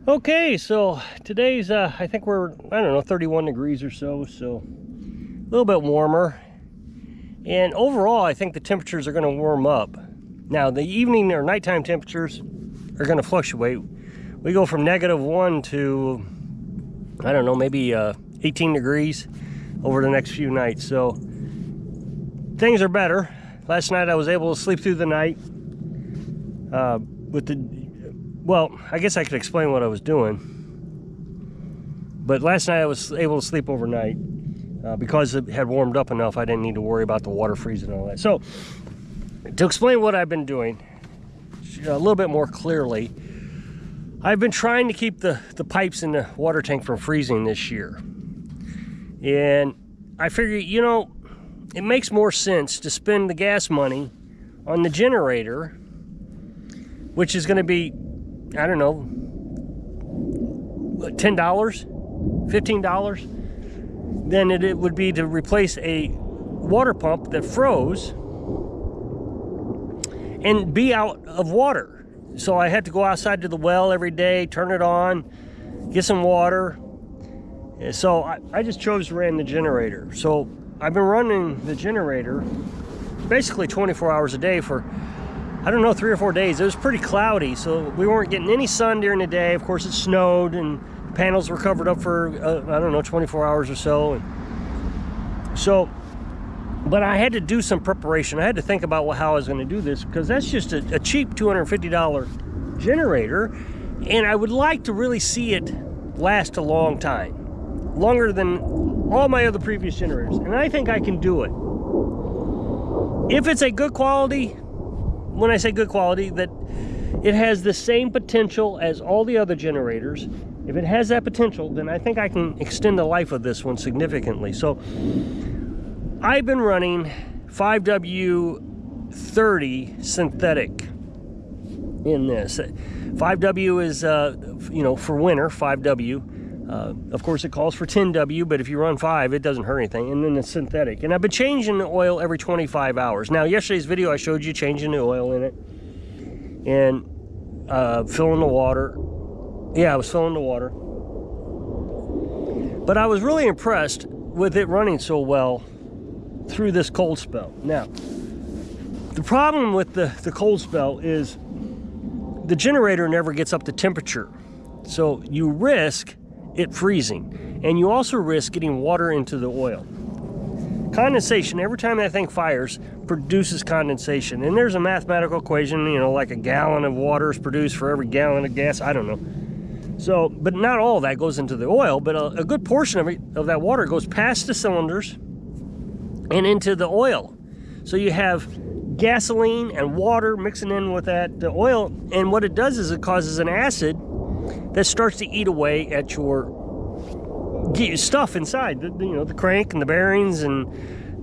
Okay, so today's I think we're, I don't know, 31 degrees or so, so a little bit warmer. And overall, I think the temperatures are going to warm up. Now, the evening or nighttime temperatures are going to fluctuate. We go from -1 to, I don't know, maybe 18 degrees over the next few nights. So things are better. Last night I was able to sleep through the night well, I guess I could explain what I was doing. But last night I was able to sleep overnight because it had warmed up enough. I didn't need to worry about the water freezing and all that. So to explain what I've been doing a little bit more clearly, I've been trying to keep the pipes in the water tank from freezing this year. And I figured, you know, it makes more sense to spend the gas money on the generator, which is going to be, I don't know, $10, $15, than it would be to replace a water pump that froze and be out of water. So I had to go outside to the well every day, turn it on, get some water. So I just chose to run the generator. So I've been running the generator basically 24 hours a day for, I don't know, 3 or 4 days. It was pretty cloudy, so we weren't getting any sun during the day. Of course, it snowed and the panels were covered up for, I don't know, 24 hours or so. But I had to do some preparation. I had to think about how I was going to do this, because that's just a cheap $250 generator, and I would like to really see it last a long time. Longer than all my other previous generators, and I think I can do it. If it's a good quality, when I say good quality, that it has the same potential as all the other generators, if it has that potential, then I think I can extend the life of this one significantly. So I've been running 5W30 synthetic in this. 5W is, you know, for winter, 5W. Of course, it calls for 10W, but if you run 5, it doesn't hurt anything. And then it's synthetic. And I've been changing the oil every 25 hours. Now, yesterday's video, I showed you changing the oil in it and filling the water. Yeah, I was filling the water. But I was really impressed with it running so well through this cold spell. Now, the problem with the cold spell is the generator never gets up to temperature. So you risk it freezing, and you also risk getting water into the oil. Condensation, every time that thing fires, produces condensation, and there's a mathematical equation, you know, like a gallon of water is produced for every gallon of gas, I don't know. So, but not all that goes into the oil, but a good portion of that water goes past the cylinders and into the oil. So you have gasoline and water mixing in with the oil, and what it does is it causes an acid that starts to eat away at your stuff inside, you know, the crank and the bearings and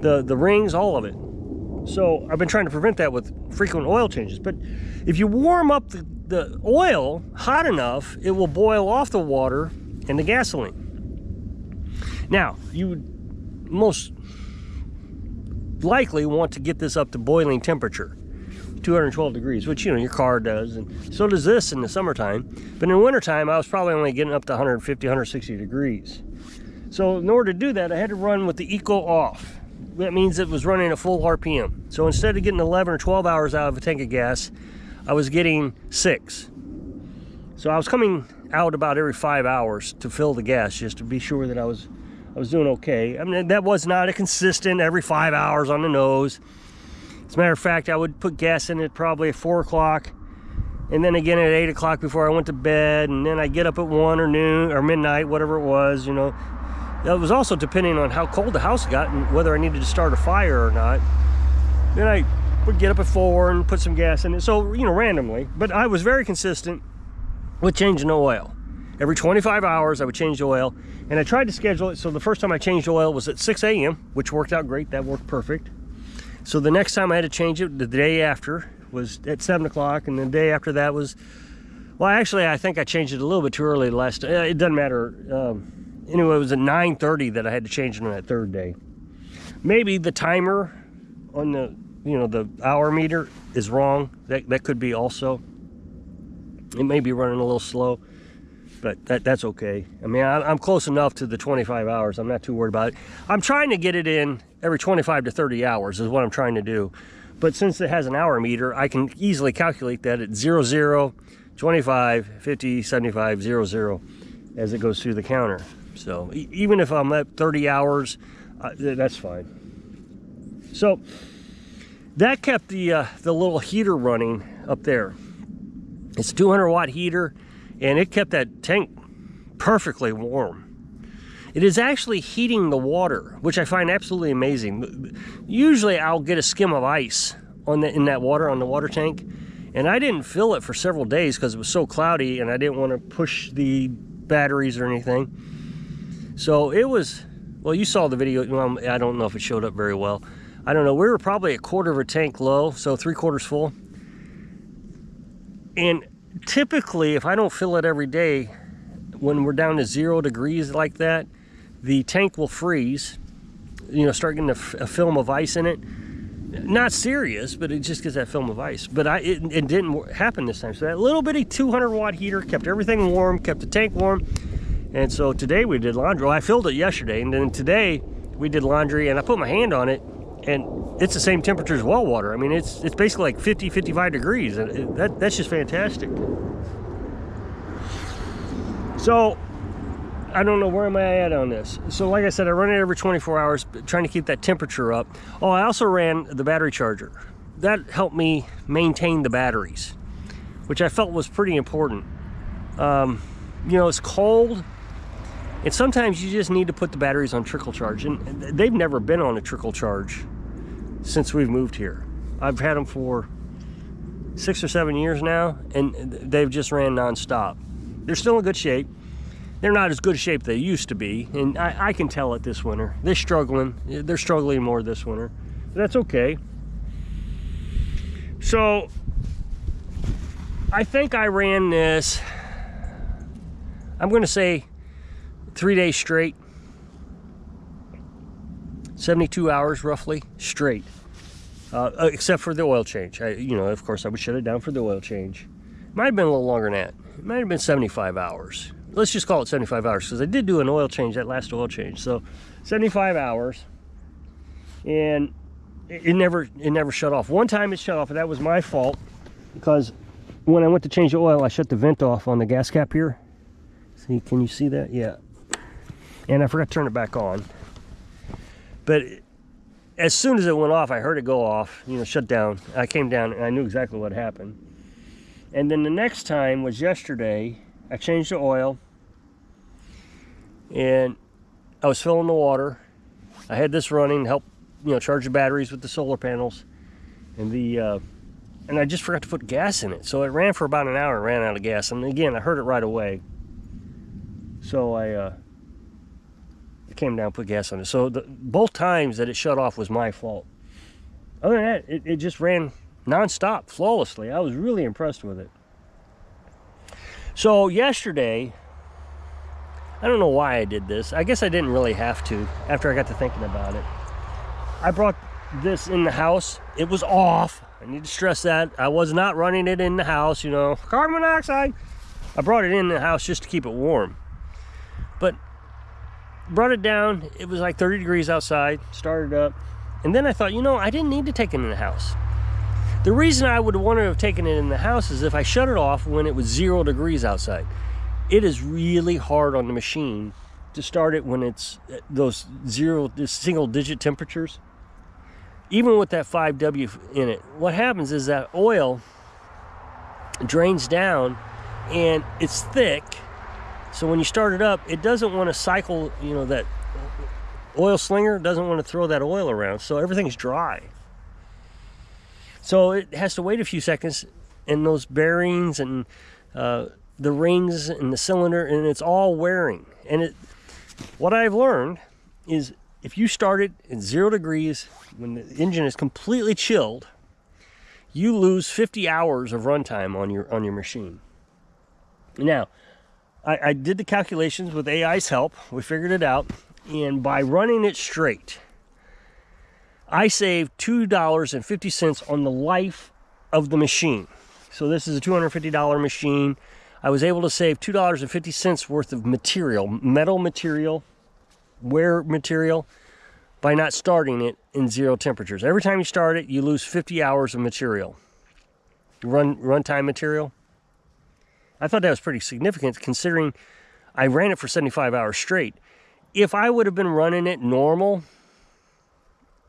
the rings, all of it. So I've been trying to prevent that with frequent oil changes. But if you warm up the oil hot enough, it will boil off the water and the gasoline. Now, you would most likely want to get this up to boiling temperature, 212 degrees, which, you know, your car does, and so does this in the summertime. But in wintertime, I was probably only getting up to 150, 160 degrees. So in order to do that, I had to run with the eco off. That means it was running at full RPM. So instead of getting 11 or 12 hours out of a tank of gas, I was getting 6. So I was coming out about every 5 hours to fill the gas, just to be sure that I was doing okay. I mean, that was not a consistent every 5 hours on the nose. As a matter of fact, I would put gas in it probably at 4 o'clock, and then again at 8 o'clock before I went to bed, and then I'd get up at 1 or noon or midnight, whatever it was, you know. It was also depending on how cold the house got and whether I needed to start a fire or not. Then I would get up at 4 and put some gas in it, so, you know, randomly. But I was very consistent with changing the oil. Every 25 hours, I would change the oil, and I tried to schedule it, so the first time I changed oil was at 6 a.m., which worked out great. That worked perfect. So the next time I had to change it, the day after, was at 7 o'clock, and the day after that was, well, actually, I think I changed it a little bit too early last, it doesn't matter. Anyway, it was at 9:30 that I had to change it on that third day. Maybe the timer on the, you know, the hour meter is wrong. That could be also. It may be running a little slow. but that's okay. I mean, I'm close enough to the 25 hours. I'm not too worried about it. I'm trying to get it in every 25 to 30 hours is what I'm trying to do. But since it has an hour meter, I can easily calculate that at 0, 0, 25, 50, 75, 0, 0 as it goes through the counter. So even if I'm at 30 hours, that's fine. So that kept the little heater running up there. It's a 200 watt heater, and it kept that tank perfectly warm. It is actually heating the water, which I find absolutely amazing. Usually I'll get a skim of ice in that water, on the water tank, and I didn't fill it for several days because it was so cloudy and I didn't want to push the batteries or anything. So it was, well, you saw the video. Well, I don't know if it showed up very well. I don't know. We were probably a quarter of a tank low, so 3/4 full. And typically, if I don't fill it every day, when we're down to 0 degrees like that, the tank will freeze, you know, start getting a film of ice in it. Not serious, but it just gets that film of ice. But it didn't happen this time. So that little bitty 200 watt heater kept everything warm, kept the tank warm. And so today we did laundry. Well, I filled it yesterday, and then today we did laundry, and I put my hand on it, and it's the same temperature as well water. I mean, it's basically like 50, 55 degrees, and that's just fantastic. So I don't know, where am I at on this? So like I said, I run it every 24 hours, trying to keep that temperature up. Oh, I also ran the battery charger. That helped me maintain the batteries, which I felt was pretty important. You know, it's cold, and sometimes you just need to put the batteries on trickle charge, and they've never been on a trickle charge since we've moved here. I've had them for 6 or 7 years now, and they've just ran non-stop. They're still in good shape. They're not as good shape they used to be, and I can tell it this winter. They're struggling more this winter. But that's okay. So I think I ran this, I'm going to say 3 days straight, 72 hours roughly straight, except for the oil change. You know, of course I would shut it down for the oil change. Might have been a little longer than that. It might have been 75 hours. Let's just call it 75 hours, because I did do an oil change, that last oil change. So 75 hours, and it never shut off. One time it shut off, and that was my fault, because when I went to change the oil, I shut the vent off on the gas cap here. See, can you see that? Yeah. And I forgot to turn it back on. But as soon as it went off, I heard it go off, you know, shut down. I came down and I knew exactly what happened. And then the next time was yesterday. I changed the oil, and I was filling the water. I had this running, help, you know, charge the batteries with the solar panels, and and I just forgot to put gas in it. So it ran for about an hour and ran out of gas. And again, I heard it right away. So I came down and put gas on it. So both times that it shut off was my fault. Other than that, it just ran non-stop, flawlessly. I was really impressed with it. So yesterday, I don't know why I did this. I guess I didn't really have to after I got to thinking about it. I brought this in the house. It was off. I need to stress that. I was not running it in the house, you know, carbon monoxide. I brought it in the house just to keep it warm. But brought it down. It was like 30 degrees outside, started up. And then I thought, you know, I didn't need to take it in the house. The reason I would want to have taken it in the house is if I shut it off when it was 0 degrees outside. It is really hard on the machine to start it when it's those single digit temperatures. Even with that 5W in it, what happens is that oil drains down and it's thick. So when you start it up, it doesn't want to cycle, you know, that oil slinger doesn't want to throw that oil around. So everything's dry. So it has to wait a few seconds, and those bearings and the rings and the cylinder, and it's all wearing. And what I've learned is if you start it at 0 degrees, when the engine is completely chilled, you lose 50 hours of runtime on your machine. Now, I did the calculations with AI's help. We figured it out, and by running it straight, I saved $2.50 on the life of the machine. So this is a $250 machine. I was able to save $2.50 worth of material, metal material, wear material, by not starting it in 0 temperatures. Every time you start it, you lose 50 hours of material, runtime material. I thought that was pretty significant considering I ran it for 75 hours straight. If I would have been running it normal,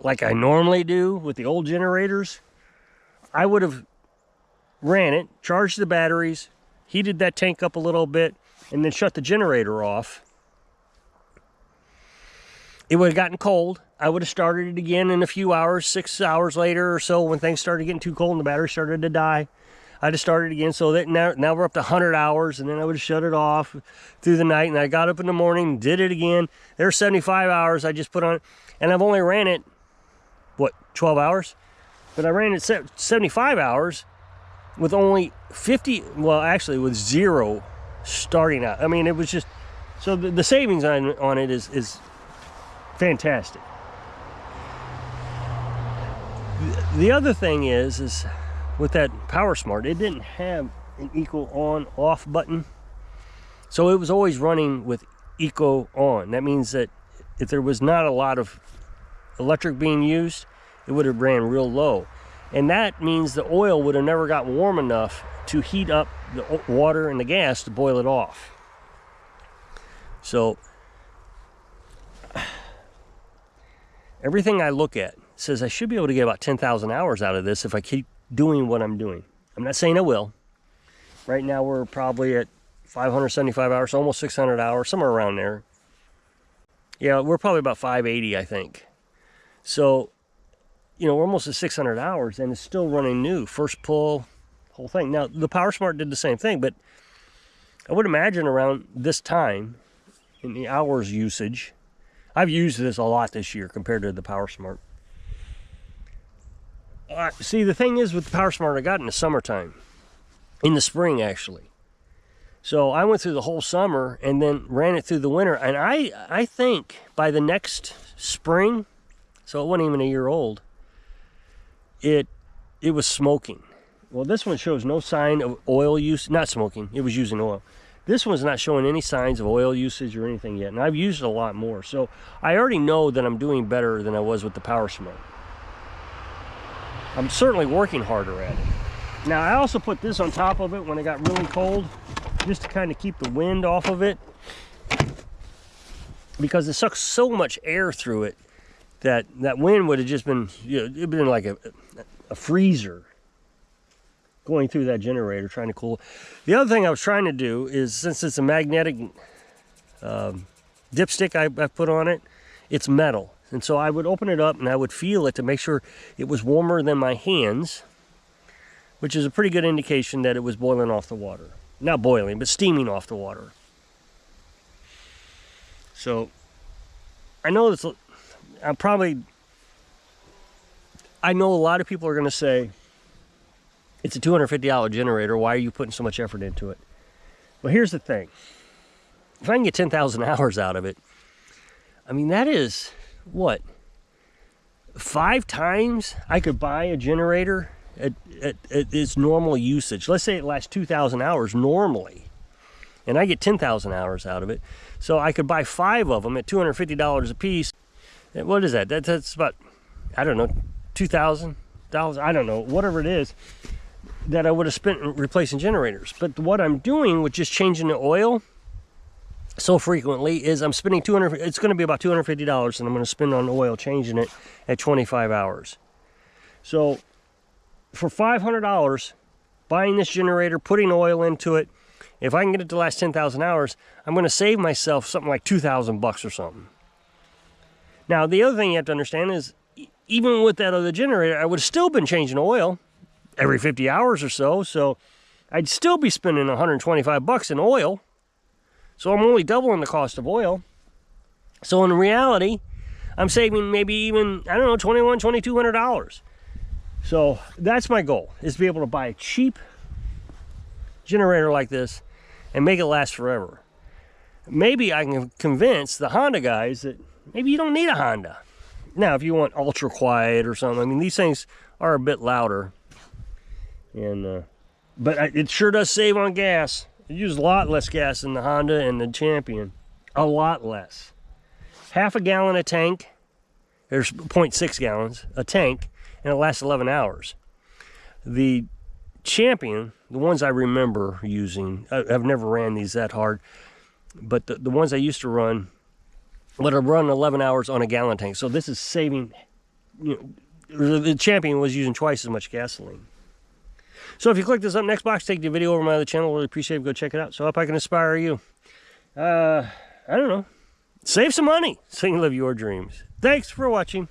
like I normally do with the old generators, I would have ran it, charged the batteries, heated that tank up a little bit, and then shut the generator off. It would have gotten cold. I would have started it again in a few hours, 6 hours later or so, when things started getting too cold and the battery started to die. I'd have started again, so that now we're up to 100 hours, and then I would have shut it off through the night, and I got up in the morning, did it again. There's 75 hours I just put on it, and I've only ran it, what, 12 hours? But I ran it 75 hours with only 50, well, actually with 0 starting out. I mean, it was just, so the savings on it is fantastic. The other thing is with that PowerSmart, it didn't have an eco on off button, so it was always running with eco on. That means that if there was not a lot of electric being used, it would have ran real low, and that means the oil would have never got warm enough to heat up the water and the gas to boil it off. So everything I look at says I should be able to get about 10,000 hours out of this if I keep doing what I'm doing. I'm not saying I will. Right now we're probably at 575 hours, almost 600 hours, somewhere around there. Yeah, we're probably about 580, I think. So, you know, we're almost at 600 hours and it's still running new. First pull, whole thing. Now, the PowerSmart did the same thing, but I would imagine around this time, in the hours usage, I've used this a lot this year compared to the PowerSmart. See, the thing is with the PowerSmart, I got in the summertime, in the spring actually. So I went through the whole summer and then ran it through the winter. And I think by the next spring, so it wasn't even a year old, it was smoking. Well, this one shows no sign of oil use, not smoking, it was using oil. This one's not showing any signs of oil usage or anything yet, and I've used it a lot more. So I already know that I'm doing better than I was with the PowerSmart. I'm certainly working harder at it. Now, I also put this on top of it when it got really cold, just to kind of keep the wind off of it, because it sucks so much air through it that wind would have just been, you know, it'd been like a freezer going through that generator trying to cool. The other thing I was trying to do is, since it's a magnetic dipstick I've put on it, it's metal. And so I would open it up and I would feel it to make sure it was warmer than my hands, which is a pretty good indication that it was boiling off the water. Not boiling, but steaming off the water. So I know this, I know a lot of people are going to say, it's a $250 generator, why are you putting so much effort into it? Well, here's the thing. If I can get 10,000 hours out of it, I mean, that is, what, 5 times I could buy a generator at its normal usage. Let's say it lasts 2,000 hours normally, and I get 10,000 hours out of it. So I could buy 5 of them at $250 a piece. And what is that? That's about, I don't know, $2,000? I don't know, whatever it is that I would have spent replacing generators. But what I'm doing with just changing the oil so frequently is I'm spending it's going to be about $250 and I'm going to spend on oil changing it at 25 hours. So for $500, buying this generator, putting oil into it, if I can get it to last 10,000 hours, I'm going to save myself something like $2,000 or something. Now, the other thing you have to understand is, even with that other generator, I would have still been changing oil every 50 hours or so, so I'd still be spending $125 in oil. So I'm only doubling the cost of oil. So in reality, I'm saving maybe even, I don't know, $2,100, $2,200. So that's my goal, is to be able to buy a cheap generator like this and make it last forever. Maybe I can convince the Honda guys that maybe you don't need a Honda. Now, if you want ultra quiet or something, I mean, these things are a bit louder. And but it sure does save on gas. It used a lot less gas than the Honda and the Champion. A lot less. Half a gallon a tank. There's 0.6 gallons a tank, and it lasts 11 hours. The Champion, the ones I remember using, I've never ran these that hard, but the ones I used to run would have run 11 hours on a gallon tank. So this is saving, you know, the Champion was using twice as much gasoline. So if you click this up next box, take the video over my other channel. Really appreciate it. Go check it out. So I hope I can inspire you. I don't know. Save some money so you can live your dreams. Thanks for watching.